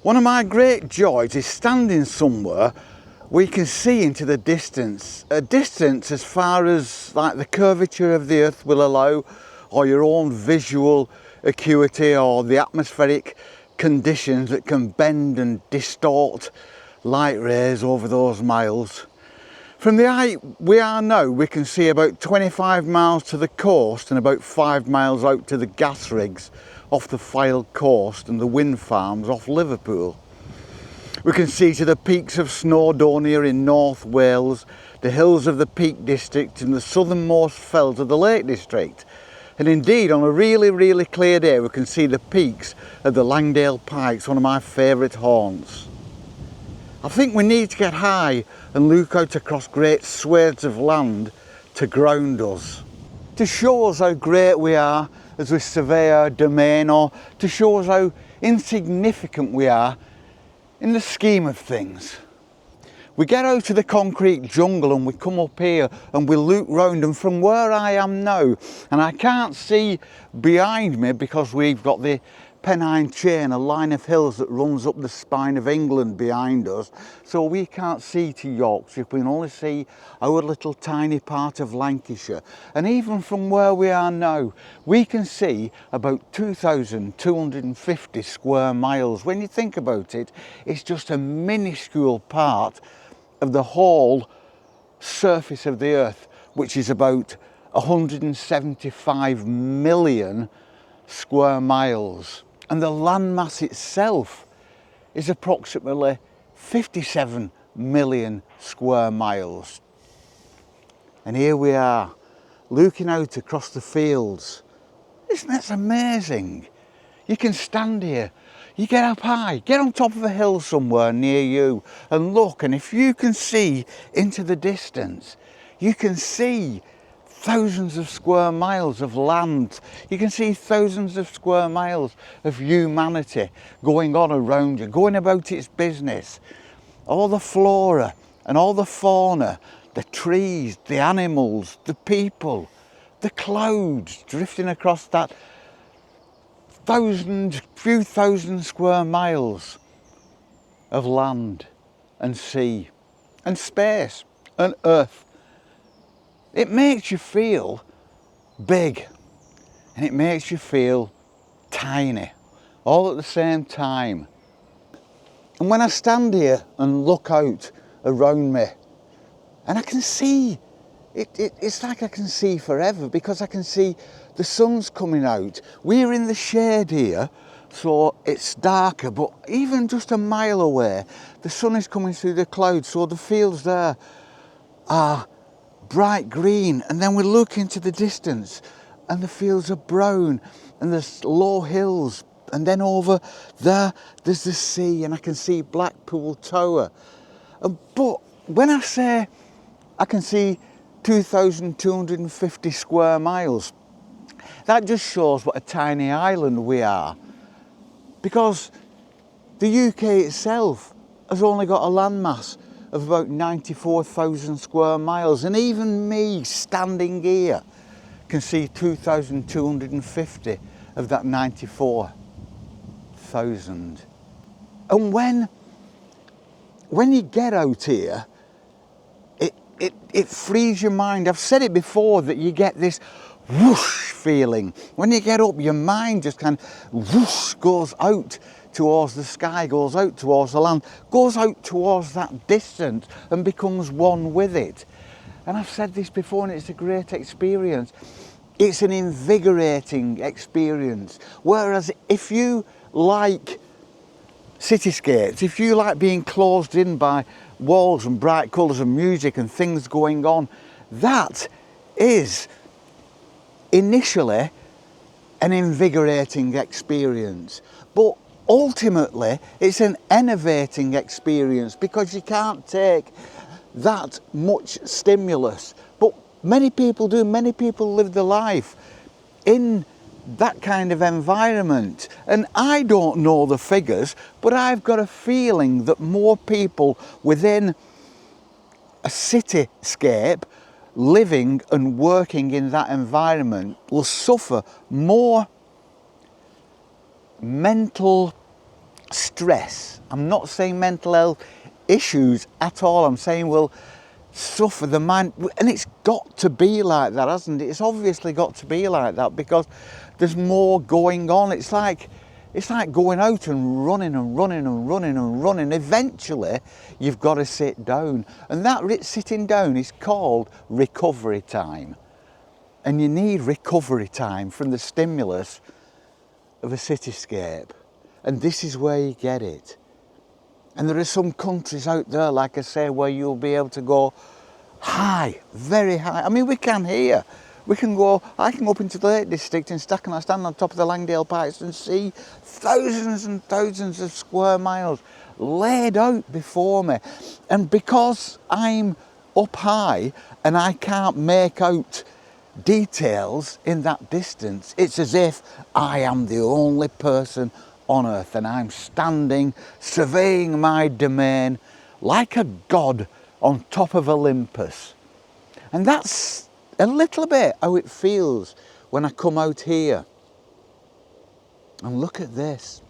One of my great joys is standing somewhere where you can see into the distance, a distance as far as like the curvature of the earth will allow, or your own visual acuity, or the atmospheric conditions that can bend and distort light rays over those miles. From the height we are now, we can see about 25 miles to the coast and about 5 miles out to the gas rigs off the Fylde coast and the wind farms off Liverpool. We can see to the peaks of Snowdonia in North Wales, the hills of the Peak District and the southernmost fells of the Lake District. And indeed, on a really clear day, we can see the peaks of the Langdale Pikes, one of my favourite haunts. I think we need to get high and look out across great swathes of land to ground us, to show us how great we are as we survey our domain, or to show us how insignificant we are in the scheme of things. We get out of the concrete jungle and we come up here and we look round, and from where I am now, and I can't see behind me because we've got the Pennine Chain, a line of hills that runs up the spine of England behind us, so we can't see to Yorkshire. We can only see our little tiny part of Lancashire. And even from where we are now, we can see about 2,250 square miles. When you think about it, it's just a minuscule part of the whole surface of the earth, which is about 175 million square miles. And the landmass itself is approximately 57 million square miles. And here we are, looking out across the fields. Isn't that amazing? You can stand here, you get up high, get on top of a hill somewhere near you and look, and if you can see into the distance, you can see thousands of square miles of land. You can see thousands of square miles of humanity going on around you, going about its business. All the flora and all the fauna, the trees, the animals, the people, the clouds drifting across that few thousand square miles of land and sea and space and earth. It makes you feel big and it makes you feel tiny, all at the same time. And when I stand here and look out around me, and I can see, it's like I can see forever, because I can see the sun's coming out. We're in the shade here, so it's darker, but even just a mile away, the sun is coming through the clouds, so the fields there are bright green, and then we look into the distance and the fields are brown and there's low hills, and then over there there's the sea, and I can see Blackpool Tower. But when I say I can see 2,250 square miles, that just shows what a tiny island we are, because the UK itself has only got a landmass of about 94,000 square miles, and even me standing here can see 2,250 of that 94,000. And when you get out here, it frees your mind. I've said it before that you get this whoosh feeling. When you get up, your mind just kind of whoosh goes out towards the sky, goes out towards the land, goes out towards that distance and becomes one with it. And I've said this before, and it's a great experience. It's an invigorating experience. Whereas if you like cityscapes, if you like being closed in by walls and bright colours and music and things going on, that is initially an invigorating experience. But ultimately, it's an enervating experience, because you can't take that much stimulus. But many people do. Many people live their life in that kind of environment. And I don't know the figures, but I've got a feeling that more people within a cityscape living and working in that environment will suffer more mental stress. I'm not saying mental health issues at all. I'm saying, well, suffer the mind, and it's got to be like that, hasn't it? It's obviously got to be like that because there's more going on. It's like going out and running and running and running and running. Eventually, you've got to sit down, and that sitting down is called recovery time. And you need recovery time from the stimulus of a cityscape, and this is where you get it. And there are some countries out there, like I say, where you'll be able to go high, very high. I mean, we can here. I can go up into the Lake District and stand on top of the Langdale Pikes and see thousands and thousands of square miles laid out before me. And because I'm up high and I can't make out details in that distance, it's as if I am the only person on earth, and I'm standing surveying my domain like a god on top of Olympus. And that's a little bit how it feels when I come out here and look at this.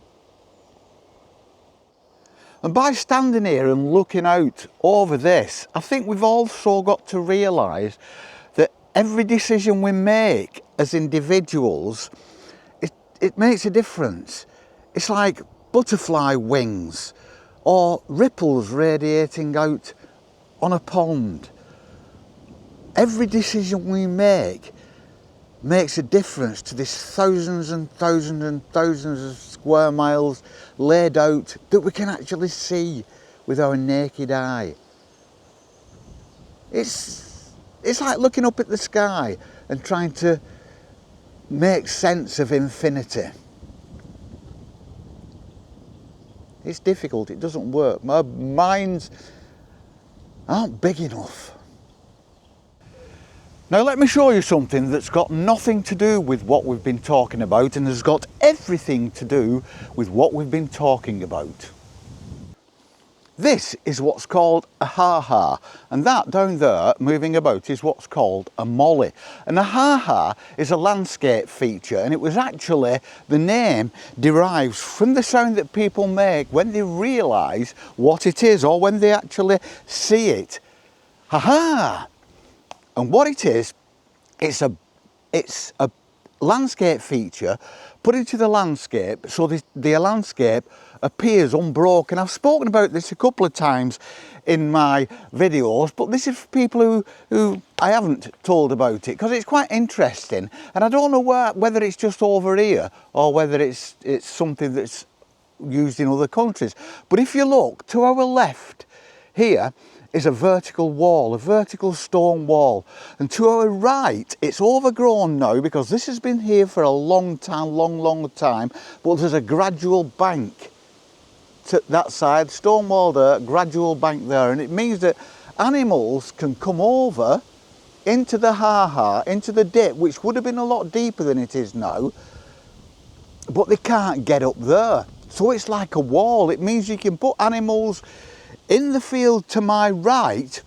And by standing here and looking out over this, I think we've also got to realise that every decision we make as individuals, it makes a difference. It's like butterfly wings or ripples radiating out on a pond. Every decision we make makes a difference to this thousands and thousands and thousands of square miles laid out that we can actually see with our naked eye. It's like looking up at the sky and trying to make sense of infinity. It's difficult, it doesn't work. My minds aren't big enough. Now let me show you something that's got nothing to do with what we've been talking about and has got everything to do with what we've been talking about. This is what's called a ha-ha, and that down there moving about is what's called a molly. And a ha-ha is a landscape feature, and it was actually, the name derives from the sound that people make when they realise what it is or when they actually see it. Ha-ha! And what it is, it's a landscape feature put into the landscape so the landscape appears unbroken. I've spoken about this a couple of times in my videos, but this is for people who I haven't told about it because it's quite interesting, and I don't know whether it's just over here or whether it's something that's used in other countries. But if you look to our left here is a vertical wall, a vertical stone wall, and to our right it's overgrown now because this has been here for a long time, but there's a gradual bank to that side, stone wall there, gradual bank there, and it means that animals can come over into the ha-ha, into the dip, which would have been a lot deeper than it is now, but they can't get up there. So it's like a wall. It means you can put animals in the field to my right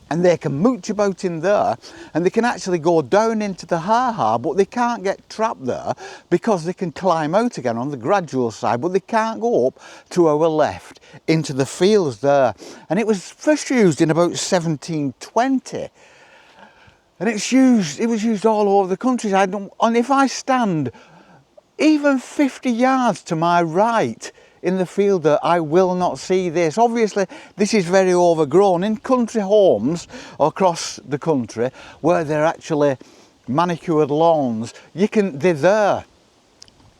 and they can mooch about in there and they can actually go down into the ha-ha, but they can't get trapped there because they can climb out again on the gradual side, but they can't go up to our left into the fields there. And it was first used in about 1720, and it was used all over the countryside. And if I stand even 50 yards to my right in the field there, I will not see this. Obviously this is very overgrown. In country homes across the country where they're actually manicured lawns, they're there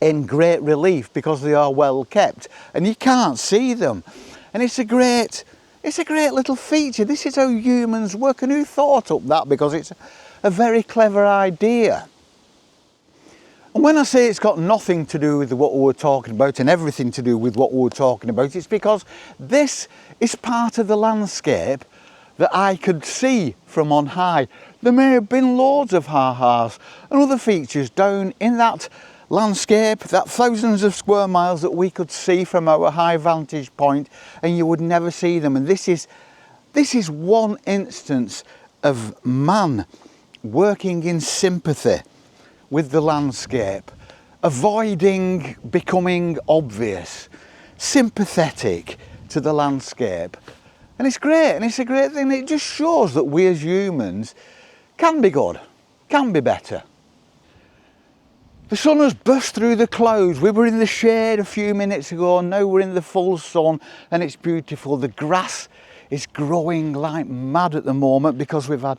in great relief because they are well kept and you can't see them. And it's a great little feature. This is how humans work, and who thought up that? Because it's a very clever idea. And when I say it's got nothing to do with what we were talking about and everything to do with what we were talking about, it's because this is part of the landscape that I could see from on high. There may have been loads of ha-has and other features down in that landscape, that thousands of square miles that we could see from our high vantage point, and you would never see them. And this is one instance of man working in sympathy with the landscape, avoiding becoming obvious, sympathetic to the landscape. And it's great, and it's a great thing. It just shows that we as humans can be good, can be better. The sun has burst through the clouds. We were in the shade a few minutes ago, and now we're in the full sun, and it's beautiful. The grass is growing like mad at the moment because we've had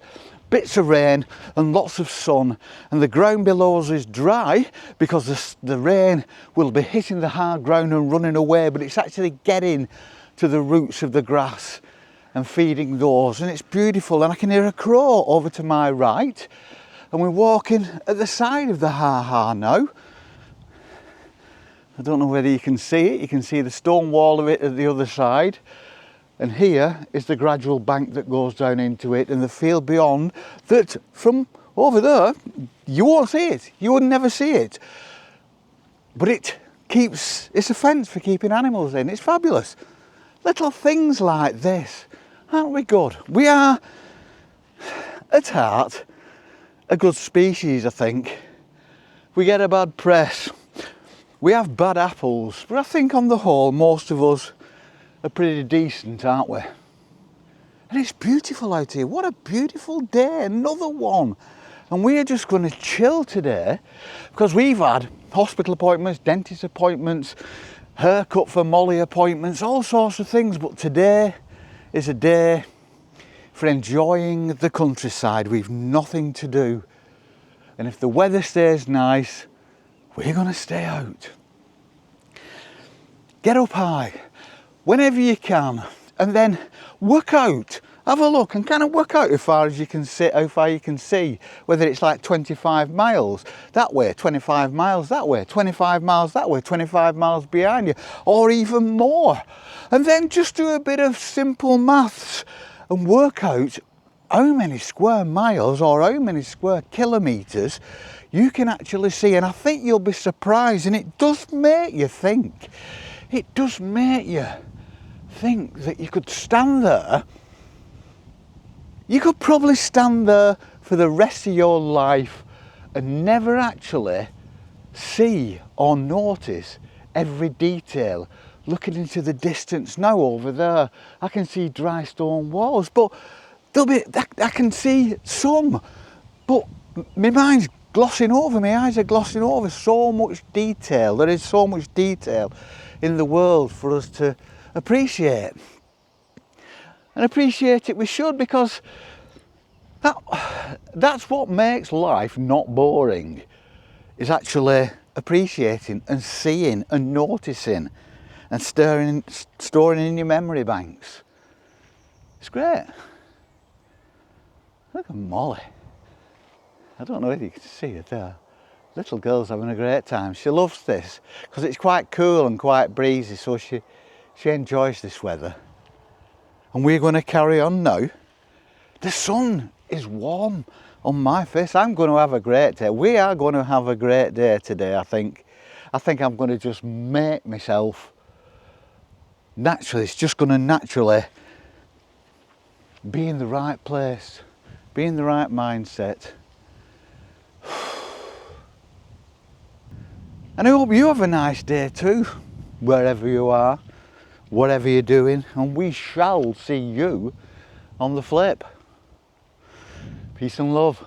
bits of rain and lots of sun, and the ground below us is dry because the rain will be hitting the hard ground and running away, but it's actually getting to the roots of the grass and feeding those, and it's beautiful. And I can hear a crow over to my right, and we're walking at the side of the ha-ha now. I don't know whether you can see it. You can see the stone wall of it at the other side. And here is the gradual bank that goes down into it, and the field beyond that from over there, you won't see it. You would never see it. But it's a fence for keeping animals in. It's fabulous. Little things like this, aren't we good? We are, at heart, a good species, I think. We get a bad press. We have bad apples, but I think on the whole, most of us are pretty decent, aren't we? And it's beautiful out here. What a beautiful day, another one. And we are just going to chill today because we've had hospital appointments, dentist appointments, haircut for Molly appointments, all sorts of things. But today is a day for enjoying the countryside. We've nothing to do. And if the weather stays nice, we're going to stay out. Get up high whenever you can, and then work out. Have a look and kind of work out how far you can see, whether it's like 25 miles that way, 25 miles that way, 25 miles that way, 25 miles behind you, or even more. And then just do a bit of simple maths and work out how many square miles or how many square kilometres you can actually see. And I think you'll be surprised, and it does make you think. It does make you think that you could stand there. You could probably stand there for the rest of your life and never actually see or notice every detail. Looking into the distance now over there, I can see dry stone walls, but I can see some, but my mind's glossing over, my eyes are glossing over so much detail. There is so much detail in the world for us to appreciate. And appreciate it we should, because that's what makes life not boring, is actually appreciating and seeing and noticing and storing in your memory banks. It's great. Look at Molly. I don't know whether you can see her there. Little girl's having a great time. She loves this because it's quite cool and quite breezy, so she enjoys this weather. And we're going to carry on now. The sun is warm on my face. I'm going to have a great day. We are going to have a great day today, I think. I think I'm going to just make myself naturally, it's just going to naturally be in the right place, be in the right mindset. And I hope you have a nice day too, wherever you are, whatever you're doing, and we shall see you on the flip. Peace and love.